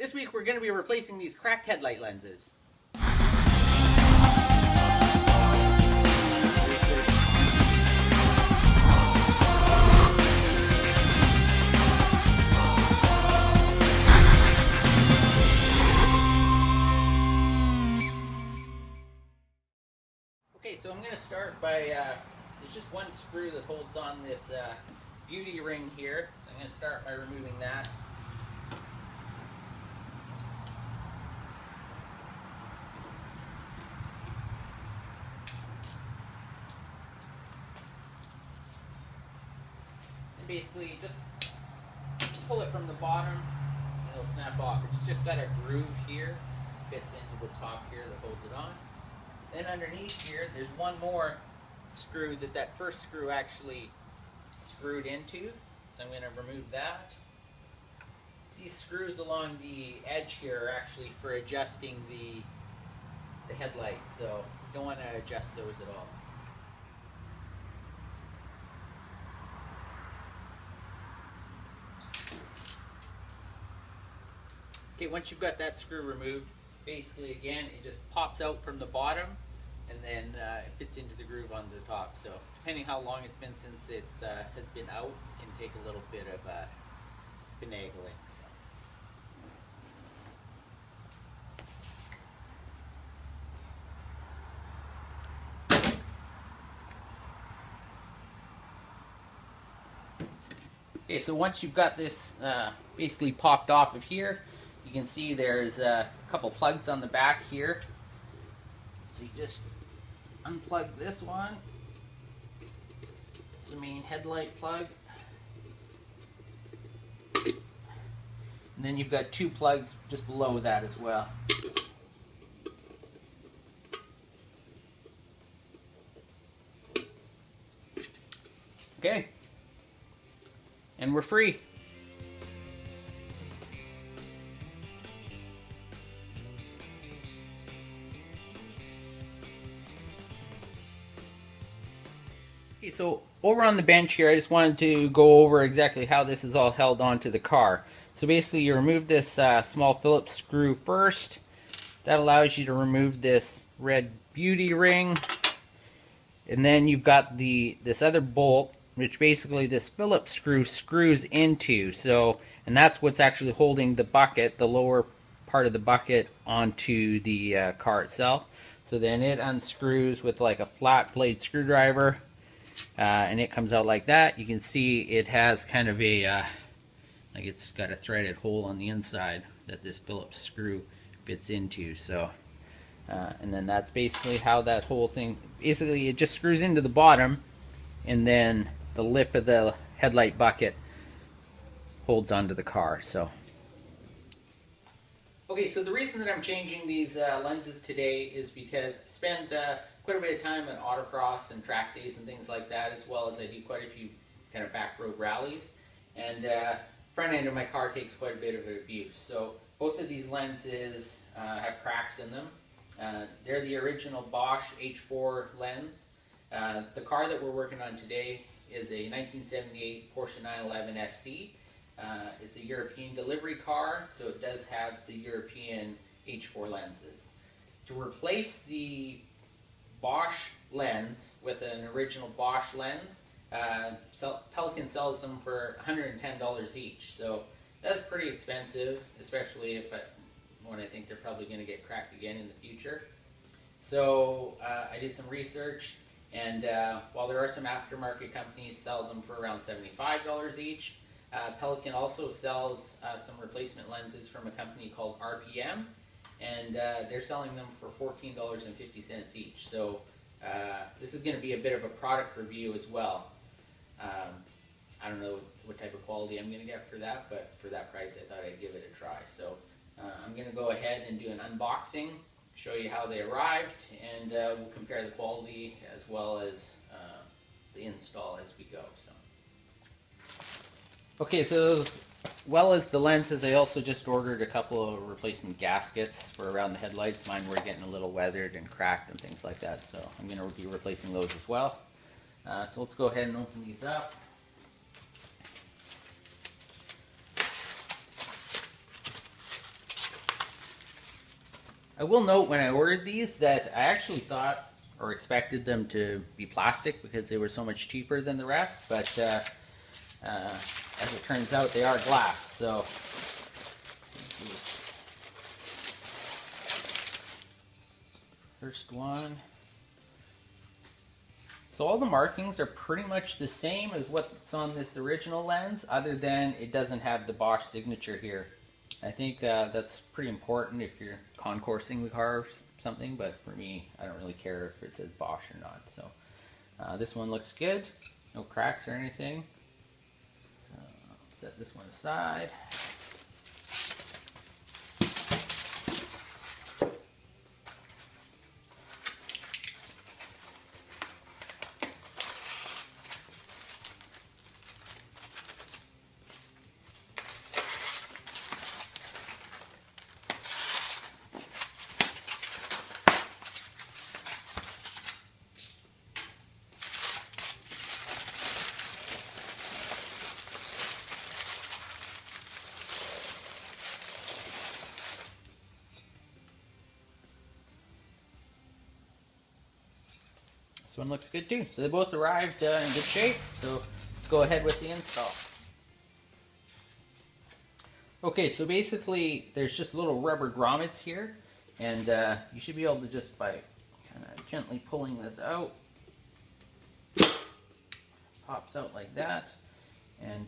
This week we're going to be replacing these cracked headlight lenses. Okay, so I'm going to start by, there's just one screw that holds on this beauty ring here, so I'm going to start by removing that. And basically just pull it from the bottom and it'll snap off. It's just got a groove here, fits into the top here that holds it on. Then underneath here, there's one more screw that first screw actually screwed into. So I'm going to remove that. These screws along the edge here are actually for adjusting the headlight, so you don't want to adjust those at all. Okay, once you've got that screw removed, basically again it just pops out from the bottom and then it fits into the groove on the top. So depending how long it's been since it has been out, it can take a little bit of finagling. Okay, so once you've got this basically popped off of here, you can see there's a couple plugs on the back here. So you just unplug this one. It's the main headlight plug. And then you've got two plugs just below that as well. Okay. And we're free. Okay, so over on the bench here, I just wanted to go over exactly how this is all held onto the car. So basically you remove this small Phillips screw first. That allows you to remove this red beauty ring. And then you've got this other bolt, which basically this Phillips screw screws into. So, and that's what's actually holding the bucket, the lower part of the bucket, onto the car itself. So then it unscrews with like a flat blade screwdriver. And it comes out like that. You can see it has kind of a, like it's got a threaded hole on the inside that this Phillips screw fits into. So, and then that's basically how that whole thing, basically it just screws into the bottom, and then the lip of the headlight bucket holds onto the car. So. Okay, so the reason that I'm changing these lenses today is because I spend quite a bit of time at autocross and track days and things like that, as well as I do quite a few kind of back road rallies. And front end of my car takes quite a bit of abuse. So both of these lenses have cracks in them. They're the original Bosch H4 lens. The car that we're working on today is a 1978 Porsche 911 SC. It's a European delivery car, so it does have the European H4 lenses. To replace the Bosch lens with an original Bosch lens, Pelican sells them for $110 each. So that's pretty expensive, especially when I think they're probably going to get cracked again in the future. So I did some research, and while there are some aftermarket companies sell them for around $75 each, Pelican also sells some replacement lenses from a company called RPM, and they're selling them for $14.50 each. So this is going to be a bit of a product review as well. I don't know what type of quality I'm going to get for that, but for that price I thought I'd give it a try. So I'm going to go ahead and do an unboxing, show you how they arrived, and we'll compare the quality as well as the install as we go. So. Okay, so as well as the lenses, I also just ordered a couple of replacement gaskets for around the headlights. Mine were getting a little weathered and cracked and things like that, so I'm going to be replacing those as well. So let's go ahead and open these up. I will note when I ordered these that I actually thought or expected them to be plastic because they were so much cheaper than the rest, but as it turns out, they are glass. So first one. So all the markings are pretty much the same as what's on this original lens, other than it doesn't have the Bosch signature here. I think that's pretty important if you're concoursing the car or something, but for me, I don't really care if it says Bosch or not. So this one looks good, no cracks or anything. So I'll set this one aside. This one looks good too. So they both arrived in good shape. So let's go ahead with the install. Okay, so basically there's just little rubber grommets here, and you should be able to just by kind of gently pulling this out, pops out like that, and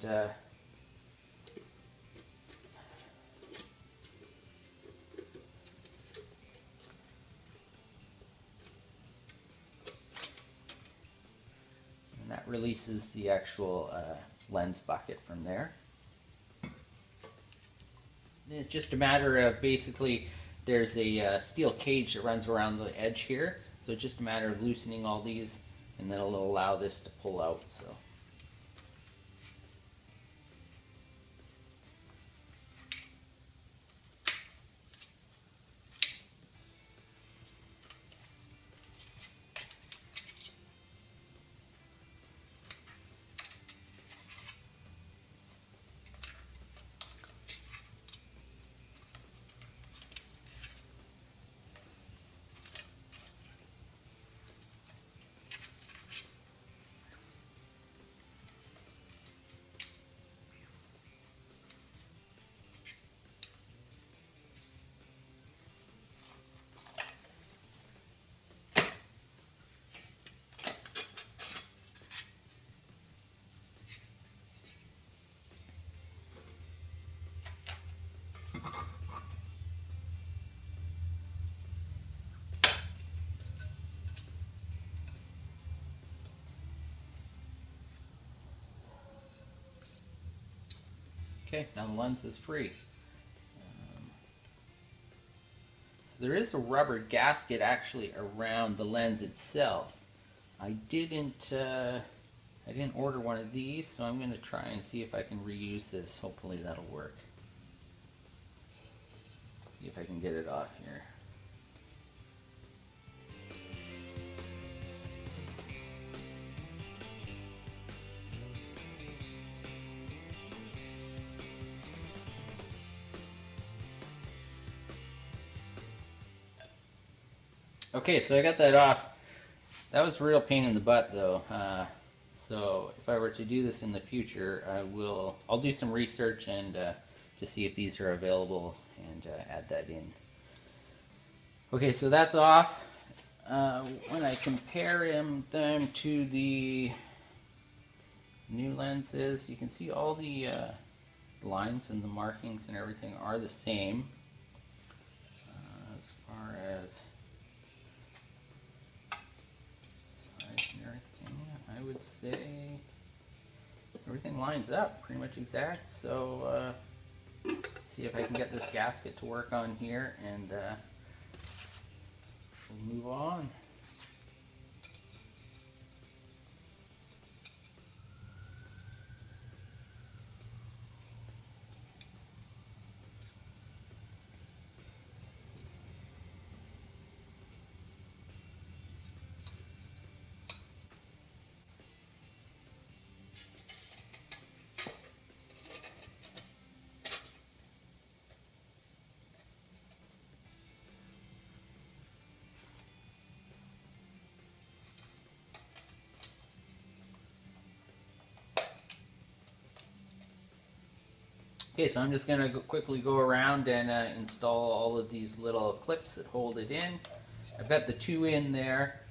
that releases the actual lens bucket from there. It's just a matter of basically there's a steel cage that runs around the edge here, so it's just a matter of loosening all these, and then it'll allow this to pull out. So. Okay, now the lens is free. So there is a rubber gasket actually around the lens itself. I didn't order one of these, so I'm going to try and see if I can reuse this. Hopefully that'll work. See if I can get it off here. Okay, so I got that off. That was a real pain in the butt, though. So if I were to do this in the future, I'll do some research and to see if these are available and add that in. Okay, so that's off. When I compare them to the new lenses, you can see all the lines and the markings and everything are the same. As far as I would say everything lines up pretty much exact. So see if I can get this gasket to work on here, and we'll move on. Okay, so I'm just going to quickly go around and install all of these little clips that hold it in. I've got the two in there.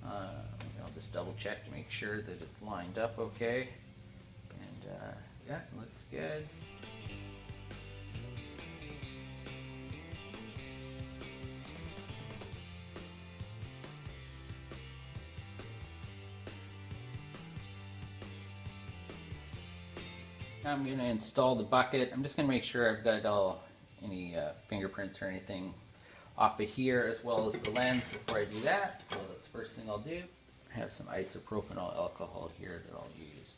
I'll just double check to make sure that it's lined up okay. And yeah, looks good. Now I'm going to install the bucket. I'm just going to make sure I've got any fingerprints or anything off of here, as well as the lens, before I do that. So that's the first thing I'll do. I have some isopropanol alcohol here that I'll use.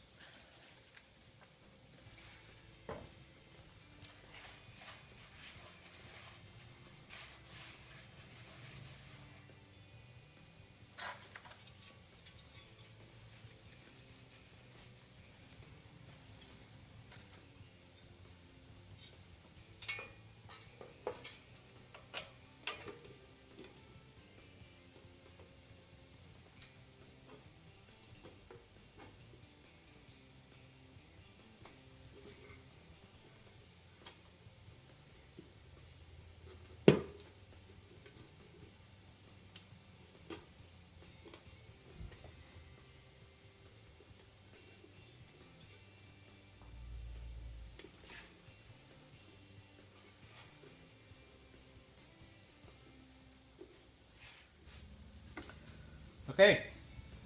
Okay,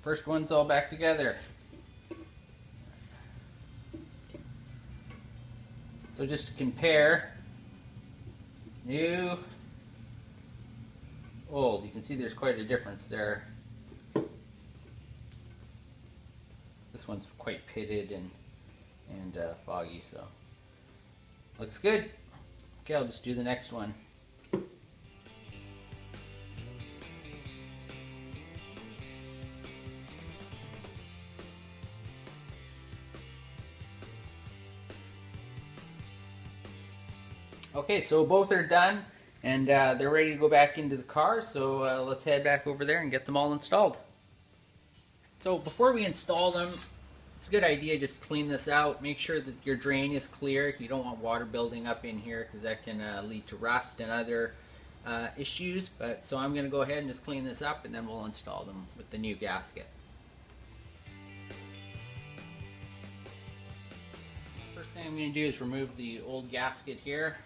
first one's all back together. So just to compare, new, old, you can see there's quite a difference there. This one's quite pitted and foggy, so looks good. Okay, I'll just do the next one. Okay, so both are done, and they're ready to go back into the car, so let's head back over there and get them all installed. So before we install them, it's a good idea just to clean this out. Make sure that your drain is clear. You don't want water building up in here, because that can lead to rust and other issues. So I'm going to go ahead and just clean this up, and then we'll install them with the new gasket. First thing I'm going to do is remove the old gasket here.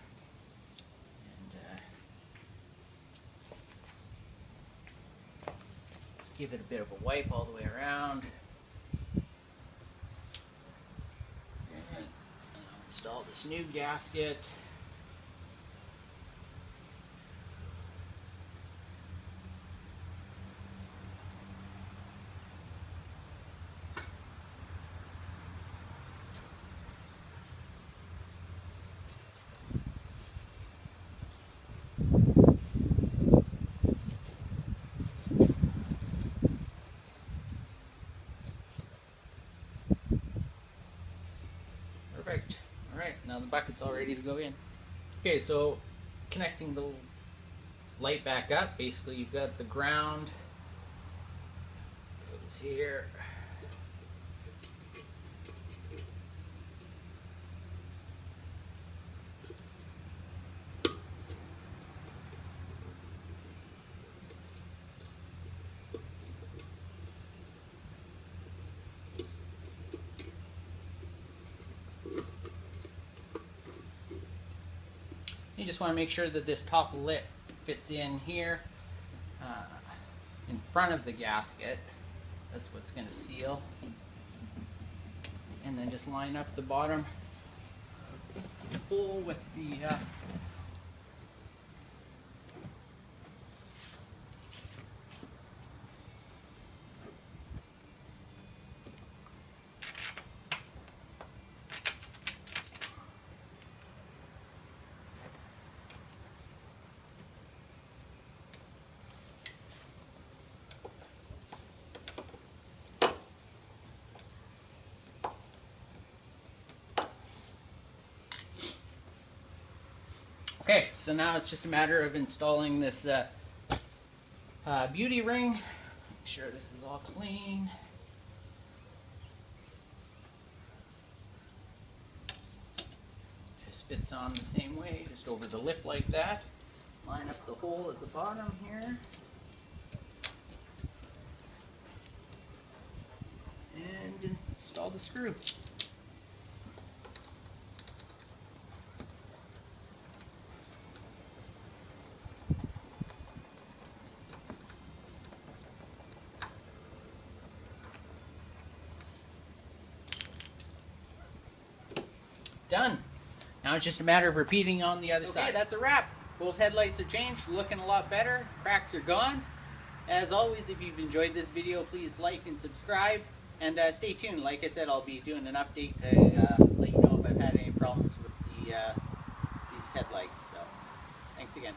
Give it a bit of a wipe all the way around. And I'll install this new gasket. Perfect. Alright, now the bucket's all ready to go in. Okay, so connecting the light back up, basically you've got the ground goes here. You just want to make sure that this top lip fits in here in front of the gasket. That's what's going to seal. And then just line up the bottom hole with the Okay, so now it's just a matter of installing this beauty ring. Make sure this is all clean. Just fits on the same way, just over the lip like that. Line up the hole at the bottom here. And install the screw. Done. Now it's just a matter of repeating on the other side. Okay, that's a wrap. Both headlights are changed, looking a lot better. Cracks are gone. As always, if you've enjoyed this video, please like and subscribe. And stay tuned. Like I said, I'll be doing an update to let you know if I've had any problems with these headlights. So, thanks again.